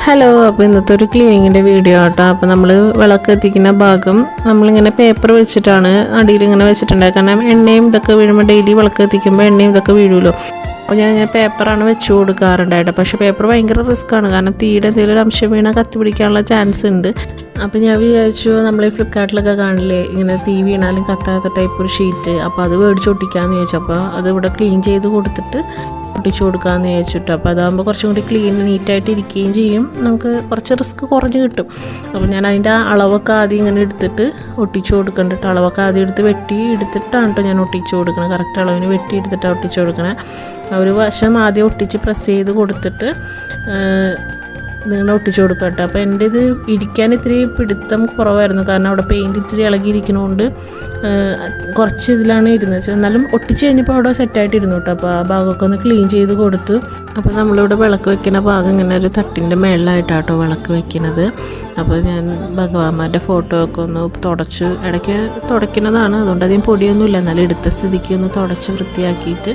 Hello, അപ്പോൾ ഇന്നത്തെ ഒരു ക്ലീനിങ്ങിൻ്റെ വീഡിയോ ആട്ടോ. അപ്പോൾ നമ്മൾ വിളക്ക് എത്തിക്കുന്ന ഭാഗം നമ്മളിങ്ങനെ പേപ്പർ വെച്ചിട്ടാണ് അടിയിൽ ഇങ്ങനെ വെച്ചിട്ടുണ്ടായത്. കാരണം എണ്ണയും ഇതൊക്കെ വീഴുമ്പോൾ ഡെയിലി വിളക്ക് എത്തിക്കുമ്പോൾ എണ്ണയും ഇതൊക്കെ വീഴുമല്ലോ. അപ്പോൾ ഞാൻ ഇങ്ങനെ പേപ്പറാണ് വെച്ച് കൊടുക്കാറുണ്ടായിട്ട്. പക്ഷേ പേപ്പർ ഭയങ്കര റിസ്ക്കാണ്, കാരണം തീയുടെ എന്തെങ്കിലും ഒരു അംശം വീണാൽ കത്തി പിടിക്കാനുള്ള ചാൻസ് ഉണ്ട്. അപ്പോൾ ഞാൻ വിചാരിച്ചു, നമ്മൾ ഈ ഫ്ലിപ്കാർട്ടിലൊക്കെ കാണില്ലേ ഇങ്ങനെ തീ വീണാലും കത്താത്ത ടൈപ്പ് ഒരു ഷീറ്റ്, അപ്പോൾ അത് മേടിച്ച് ഒട്ടിക്കാമെന്ന് ചോദിച്ചു. അപ്പോൾ അത് ഇവിടെ ക്ലീൻ ചെയ്ത് കൊടുത്തിട്ട് ഒട്ടിച്ചു കൊടുക്കാമെന്ന് ചോദിച്ചിട്ട്. അപ്പോൾ അതാകുമ്പോൾ കുറച്ചും കൂടി നീറ്റായിട്ട് ഇരിക്കുകയും ചെയ്യും, നമുക്ക് കുറച്ച് റിസ്ക് കുറഞ്ഞ് കിട്ടും. അപ്പോൾ ഞാൻ അതിൻ്റെ അളവൊക്കെ ആദ്യം ഇങ്ങനെ എടുത്തിട്ട് ഒട്ടിച്ചു കൊടുക്കണ്ടിട്ട്, അളവൊക്കെ ആദ്യം എടുത്ത് വെട്ടി എടുത്തിട്ടാണ് കേട്ടോ ഞാൻ ഒട്ടിച്ചു കൊടുക്കണത്. കറക്റ്റ് അളവിന് വെട്ടി എടുത്തിട്ടാണ് ഒട്ടിച്ചു കൊടുക്കണേ. ഒരു വശം ആദ്യം ഒട്ടിച്ച് പ്രസ് ചെയ്ത് കൊടുത്തിട്ട് നിങ്ങൾ ഒട്ടിച്ചു കൊടുക്കുക കേട്ടോ. അപ്പോൾ എൻ്റെ ഇത് ഇരിക്കാൻ ഇത്തിരി പിടുത്തം കുറവായിരുന്നു, കാരണം അവിടെ പെയിൻറ്റ് ഇച്ചിരി ഇളകിയിരിക്കുന്നതുകൊണ്ട് കുറച്ച് ഇതിലാണ് ഇരുന്നത്. എന്നാലും ഒട്ടിച്ച് കഴിഞ്ഞപ്പോൾ അവിടെ സെറ്റായിട്ടിരുന്നു കേട്ടോ. അപ്പോൾ ആ ഭാഗമൊക്കെ ഒന്ന് ക്ലീൻ ചെയ്ത് കൊടുത്തു. അപ്പോൾ നമ്മളിവിടെ വിളക്ക് വെക്കുന്ന ഭാഗം ഇങ്ങനെ ഒരു തട്ടിൻ്റെ മേളിലായിട്ടാട്ടോ വിളക്ക് വെക്കുന്നത്. അപ്പോൾ ഞാൻ ഭഗവാന്മാരുടെ ഫോട്ടോ ഒക്കെ ഒന്ന് തുടച്ച്, ഇടയ്ക്ക് തുടയ്ക്കുന്നതാണ്, അതുകൊണ്ട് അധികം പൊടിയൊന്നുമില്ല, എന്നാലും എടുത്ത സ്ഥിതിക്ക് ഒന്ന് തുടച്ച് വൃത്തിയാക്കിയിട്ട്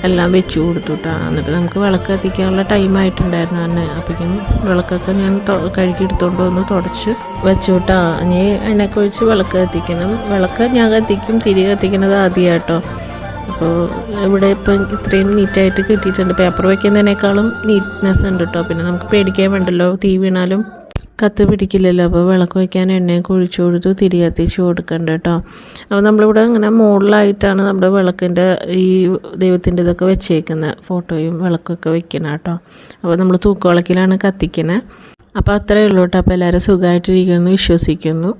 എല്ലാം വെച്ച് കൊടുത്തു കേട്ടോ. എന്നിട്ട് നമുക്ക് വിളക്ക് കത്തിക്കാനുള്ള ടൈമായിട്ടുണ്ടായിരുന്നു തന്നെ. അപ്പോഴേക്കും വിളക്കൊക്കെ ഞാൻ കഴുകി എടുത്തുകൊണ്ട് വന്ന് തുടച്ച് വെച്ചു കേട്ടോ. ഇനി എണ്ണയൊക്കെ ഒഴിച്ച് വിളക്ക് കത്തിക്കണം. വിളക്ക് ഞാൻ കത്തിക്കും, തിരി കത്തിക്കുന്നത് ആദ്യമായിട്ടോ. അപ്പോൾ ഇവിടെ ഇപ്പം ഇത്രയും നീറ്റായിട്ട് കിട്ടിയിട്ടുണ്ട്. പേപ്പർ വയ്ക്കുന്നതിനേക്കാളും നീറ്റ്നെസ് ഉണ്ട് കേട്ടോ. പിന്നെ നമുക്ക് പേടിക്കാൻ വേണ്ടല്ലോ, തീ വീണാലും കത്ത് പിടിക്കില്ലല്ലോ. അപ്പോൾ വിളക്ക് വയ്ക്കാൻ എണ്ണയൊക്കെ ഒഴിച്ചു കൊടുത്തു, തിരി കത്തിച്ച് കൊടുക്കണ്ട കേട്ടോ. അപ്പോൾ നമ്മളിവിടെ ഇങ്ങനെ മുകളിലായിട്ടാണ് നമ്മുടെ വിളക്കിൻ്റെ ഈ ദൈവത്തിൻ്റെ ഇതൊക്കെ വെച്ചേക്കുന്നത്, ഫോട്ടോയും വിളക്കൊക്കെ വെക്കണം കേട്ടോ. അപ്പോൾ നമ്മൾ തൂക്കുവിളക്കിലാണ് കത്തിക്കുന്നത്. അപ്പോൾ അത്രയേ ഉള്ളൂ കേട്ടോ. അപ്പോൾ എല്ലാവരും സുഖമായിട്ടിരിക്കുമെന്ന് വിശ്വസിക്കുന്നു.